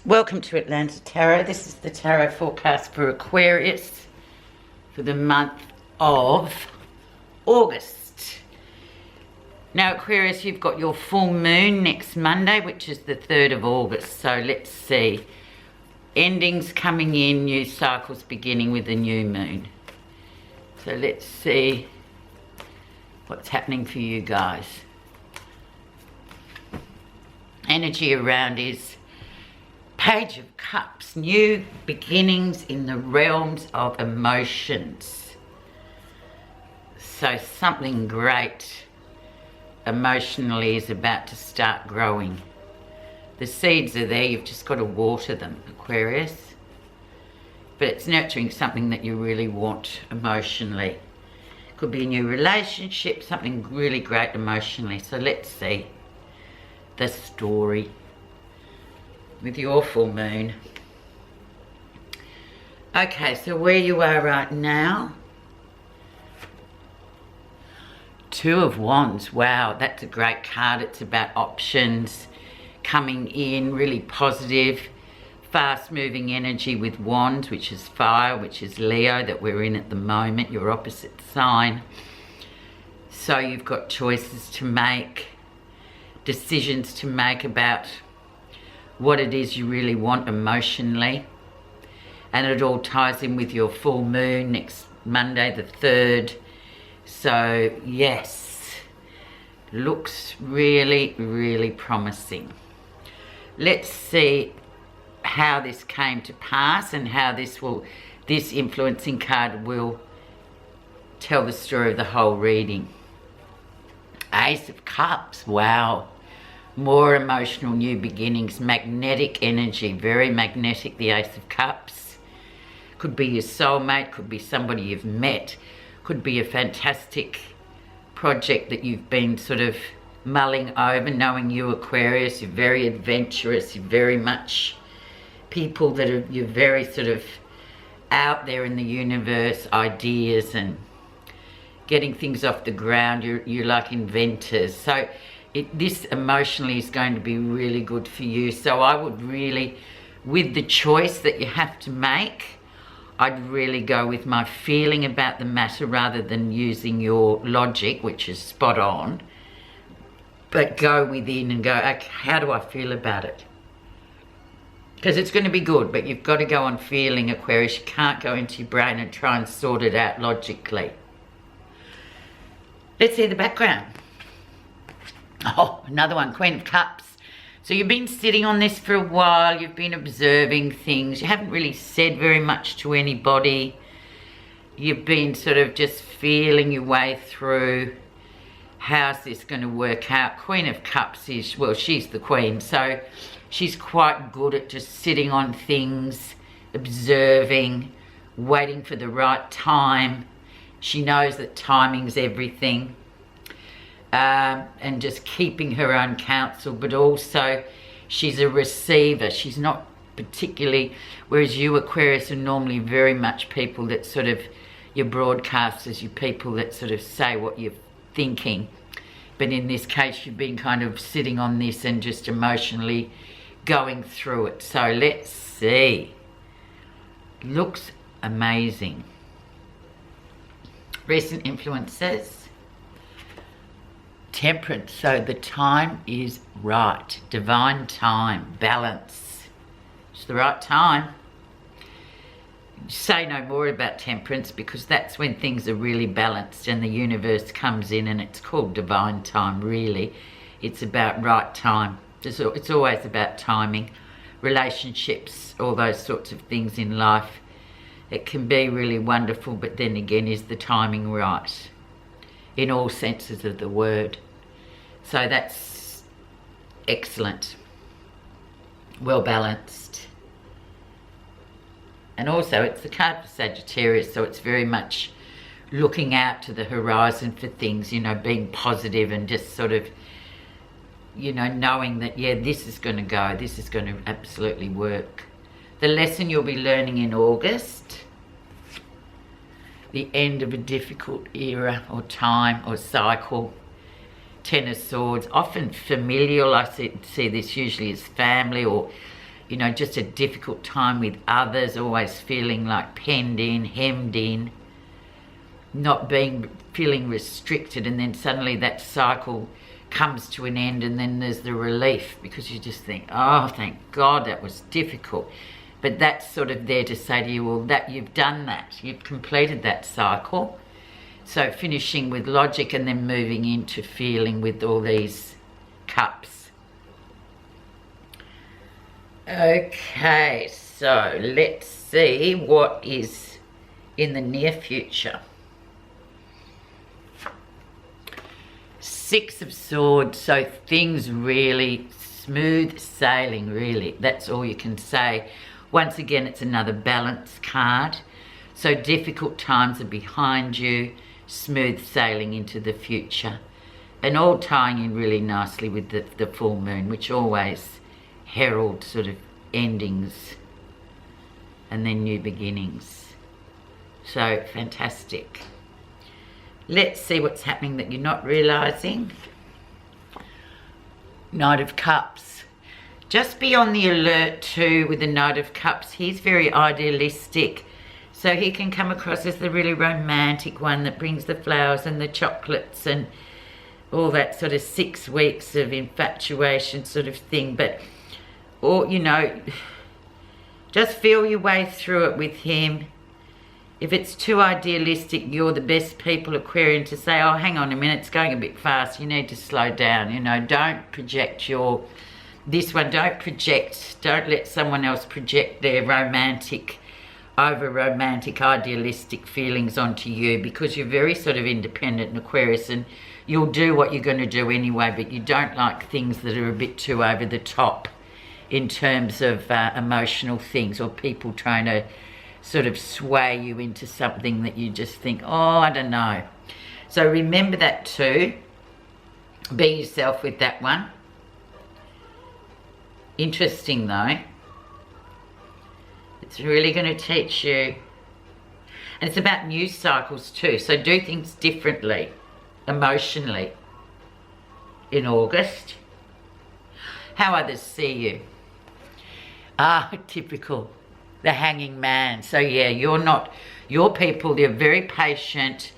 Welcome to Atlanta Tarot. This is the tarot forecast for Aquarius for the month of August. Now Aquarius, you've got your full moon next Monday, which is the 3rd of August. So let's see. Endings coming in, new cycles beginning with the new moon. So let's see what's happening for you guys. Energy around is Page of Cups, new beginnings in the realms of emotions. So something great emotionally is about to start growing. The seeds are there, you've just got to water them, Aquarius. But it's nurturing something that you really want emotionally. Could be a new relationship, something really great emotionally. So let's see the story with your full moon. Okay, so where you are right now. 2 of Wands. Wow, that's a great card. It's about options coming in, really positive, fast moving energy with Wands, which is fire, which is Leo that we're in at the moment, your opposite sign. So you've got choices to make, decisions to make about what it is you really want emotionally, and it all ties in with your full moon next Monday the 3rd. So yes, looks really promising. Let's see how this came to pass and how this influencing card will tell the story of the whole reading. Ace of Cups. Wow. More emotional new beginnings, magnetic energy, very magnetic, the Ace of Cups. Could be your soulmate, could be somebody you've met, could be a fantastic project that you've been sort of mulling over. Knowing you, Aquarius, you're very adventurous, you're very much people that are, you're very sort of out there in the universe, ideas and getting things off the ground. You're like inventors. So this emotionally is going to be really good for you. So I would really, with the choice that you have to make, I'd really go with my feeling about the matter rather than using your logic, which is spot on. But go within and go, okay, how do I feel about it? Because it's going to be good, but you've got to go on feeling, Aquarius. You can't go into your brain and try and sort it out logically. Let's see the background. Oh, another one, Queen of Cups. So you've been sitting on this for a while. You've been observing things. You haven't really said very much to anybody. You've been sort of just feeling your way through. How's this going to work out? Queen of Cups is, well, she's the queen. So she's quite good at just sitting on things, observing, waiting for the right time. She knows that timing's everything. And just keeping her own counsel, but also she's a receiver. She's not particularly, whereas you, Aquarius, are normally very much people that sort of, your broadcasters, you people that sort of say what you're thinking. But in this case, you've been kind of sitting on this and just emotionally going through it. So let's see. Looks amazing. Recent influences. Temperance, so the time is right. Divine time, balance. It's the right time. Say no more about temperance, because that's when things are really balanced and the universe comes in, and it's called divine time, really. It's about right time. It's always about timing. Relationships, all those sorts of things in life. It can be really wonderful, but then again, is the timing right? In all senses of the word. So that's excellent. Well balanced. And also it's the card for Sagittarius, so it's very much looking out to the horizon for things, you know, being positive and just sort of, you know, knowing that, yeah, this is going to go, this is going to absolutely work. The lesson you'll be learning in August. The end of a difficult era or time or cycle. Ten of Swords, often familial. I see this usually as family or you know, just a difficult time with others, always feeling like penned in, hemmed in, not feeling restricted, and then suddenly that cycle comes to an end, and then there's the relief because you just think, oh, thank God that was difficult. But that's sort of there to say to you, well, that you've done that, you've completed that cycle. So finishing with logic and then moving into feeling with all these cups. Okay, so let's see what is in the near future. Six of Swords, so things really smooth sailing, really. That's all you can say. Once again, it's another balance card. So difficult times are behind you, smooth sailing into the future. And all tying in really nicely with the full moon, which always heralds sort of endings and then new beginnings. So fantastic. Let's see what's happening that you're not realising. Knight of Cups. Just be on the alert too with the Knight of Cups. He's very idealistic. So he can come across as the really romantic one that brings the flowers and the chocolates and all that sort of 6 weeks of infatuation sort of thing. But, or you know, just feel your way through it with him. If it's too idealistic, you're the best people, Aquarian, to say, oh, hang on a minute, it's going a bit fast. You need to slow down. You know, don't project don't let someone else project their over-romantic, idealistic feelings onto you, because you're very sort of independent in Aquarius, and you'll do what you're going to do anyway, but you don't like things that are a bit too over the top in terms of emotional things, or people trying to sort of sway you into something that you just think, oh, I don't know. So remember that too. Be yourself with that one. Interesting though. It's really going to teach you. And it's about news cycles too. So do things differently, emotionally, in August. How others see you. Ah, typical. The Hanging Man. So yeah, your people, they're very patient,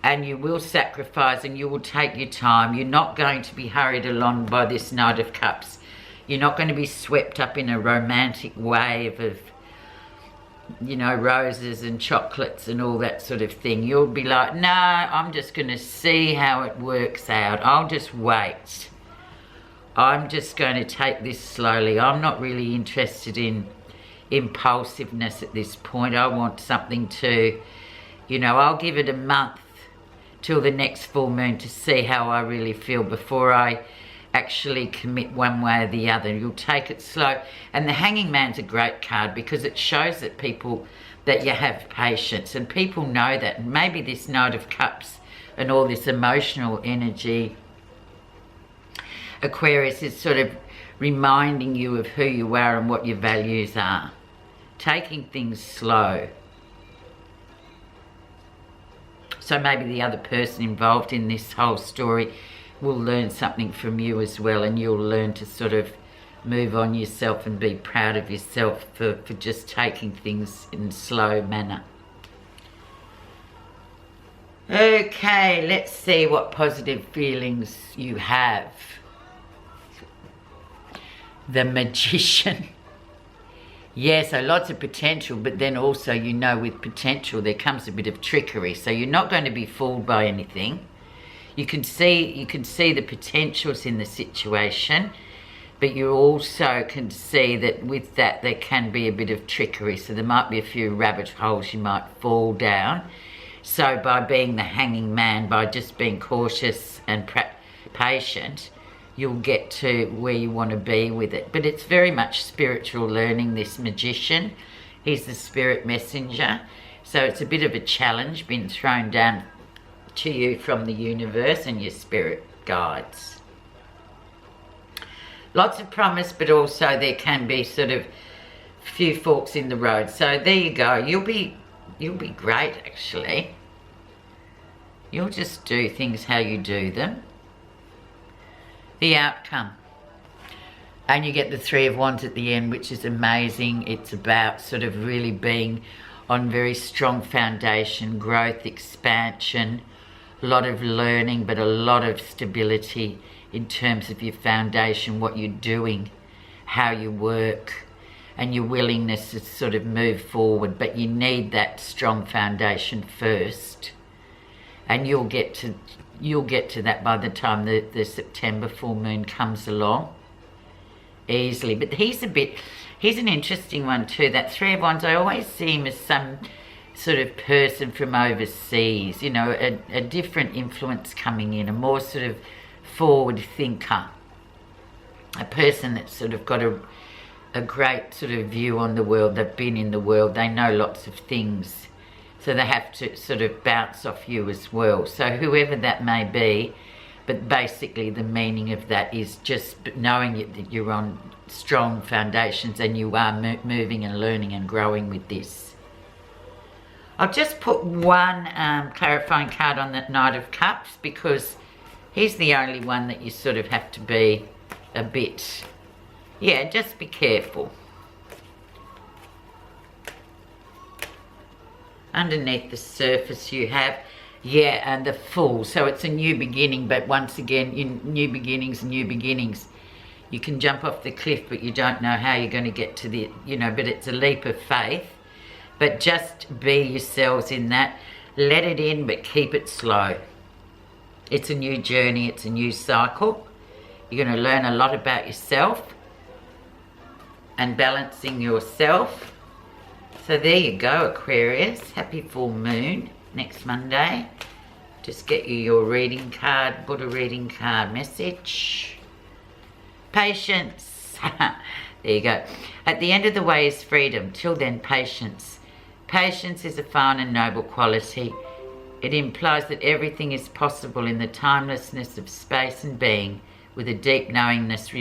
and you will sacrifice and you will take your time. You're not going to be hurried along by this Knight of Cups. You're not going to be swept up in a romantic wave of, you know, roses and chocolates and all that sort of thing. You'll be like, no, I'm just going to see how it works out. I'll just wait. I'm just going to take this slowly. I'm not really interested in impulsiveness at this point. I want something to, you know, I'll give it a month till the next full moon to see how I really feel before I actually commit one way or the other. You'll take it slow. And the Hanging Man's a great card because it shows that that you have patience, and people know that. And maybe this Knight of Cups and all this emotional energy, Aquarius, is sort of reminding you of who you are and what your values are. Taking things slow. So maybe the other person involved in this whole story will learn something from you as well, and you'll learn to sort of move on yourself and be proud of yourself for just taking things in a slow manner. Okay, let's see what positive feelings you have. The Magician. Yeah, so lots of potential, but then also, you know, with potential there comes a bit of trickery. So you're not going to be fooled by anything. You can see the potentials in the situation, but you also can see that with that there can be a bit of trickery. So there might be a few rabbit holes you might fall down. So by being the Hanging Man, by just being cautious and patient, you'll get to where you want to be with it. But it's very much spiritual learning, this Magician. He's the spirit messenger. So it's a bit of a challenge being thrown down to you from the universe and your spirit guides. Lots of promise, but also there can be sort of few forks in the road. So there you go. You'll be great, actually. You'll just do things how you do them. The outcome. And you get the Three of Wands at the end, which is amazing. It's about sort of really being on very strong foundation, growth, expansion, a lot of learning, but a lot of stability in terms of your foundation, what you're doing, how you work, and your willingness to sort of move forward. But you need that strong foundation first, and you'll get to that by the time the September full moon comes along easily. But he's an interesting one too. That Three of Wands, I always see him as some sort of person from overseas, you know, a different influence coming in, a more sort of forward thinker, a person that's sort of got a great sort of view on the world. They've been in the world, they know lots of things, so they have to sort of bounce off you as well. So whoever that may be, but basically the meaning of that is just knowing that you're on strong foundations and you are moving and learning and growing with this. I'll just put one clarifying card on that Knight of Cups, because he's the only one that you sort of have to be a bit, yeah, just be careful. Underneath the surface you have, yeah, and the Fool. So it's a new beginning, but once again, in new beginnings, you can jump off the cliff, but you don't know how you're going to get to the, you know, but it's a leap of faith. But just be yourselves in that. Let it in, but keep it slow. It's a new journey. It's a new cycle. You're going to learn a lot about yourself and balancing yourself. So there you go, Aquarius. Happy full moon next Monday. Just get you your reading card, Buddha reading card message. Patience. There you go. At the end of the way is freedom. Till then, patience. Patience is a fine and noble quality. It implies that everything is possible in the timelessness of space and being, with a deep knowingness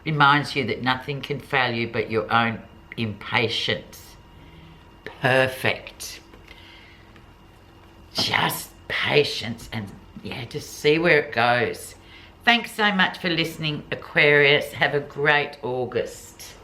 reminds you that nothing can fail you but your own impatience. Perfect. Just patience, and yeah, just see where it goes. Thanks so much for listening, Aquarius. Have a great August.